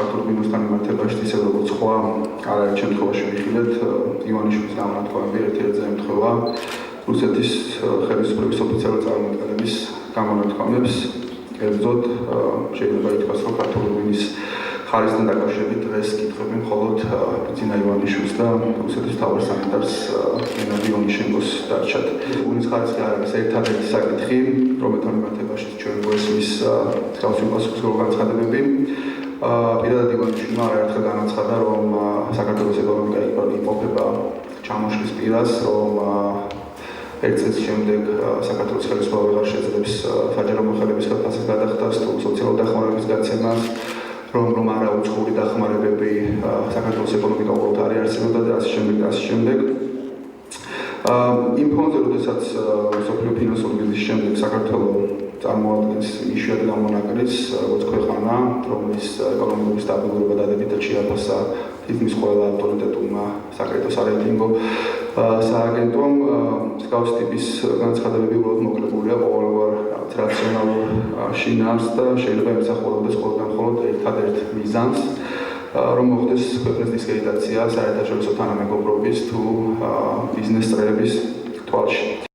საქართველოს მინუსთან მიმართებაში ისე როგორც სხვა არაერთ შემთხვევაში ვიხილეთ ივანიშვილის გამონათქვამები ერთ-ერთზე ემთხვევა რუსეთის ხელისუფლების ოფიციალური წარმომადგენლების გამონათქვამებს. კერძოდ შეიძლება ითქვას, რომ ქართული ღვინის ხარისხთან დაკავშირებით დღეს კითხები მხოლოდ ბიძინა ივანიშვილს და რუსეთის მთავარ სანიტარს გენადი ონიშენკოს დარჩათ. ღვინის ხარისხი არ არის ერთადერთი საკითხი, რომელთან მიმართებაში ჩვენ გვესმის მსგავსი პასუხისმგებლობა განცხადებები. პირადად ივანიშვილმა არაერთხელ განაცხადა, რომ საქართველოს ეკონომიკა იმყოფება ჩამოშლის პირას, რომ ერთ წელს შემდეგ საქართველოს ხელისუფლება ვეღარ შეძლებს საჯარო მოხელების ხელფასის გადახდას თუ სოციალური დახმარების გაცემას, რომ არა უცხოური დახმარებები საქართველოს ეკონომიკა უბრალოდ არ იარსებოდა და ასე შემდეგ. იმ ფონზე, როდესაც მსოფლიო ფინანსური კრიზისის შემდეგ საქართველოს წარმოადგენს იშვიათ გამონაკლისს, როგორც ქვეყანა, რომლის ეკონომიკური სტაბილურობა დადებითად შეაფასა თითქმის ყველა ავტორიტეტულმა საკრედიტო სარეიტინგო სააგენტომ, მსგავსი ტიპის განცხადებები უბრალოდ მოკლებულია ყოველგვარ რაციონალურ შინაარსს და შეიძლება ემსახურებოდეს მხოლოდ ერთადერთ მიზანს, რომ მოხდეს ქვეყნის დისკრედიტაცია საერთაშორისო თანამეგობრობის თუ ბიზნეს წრეების თვალში.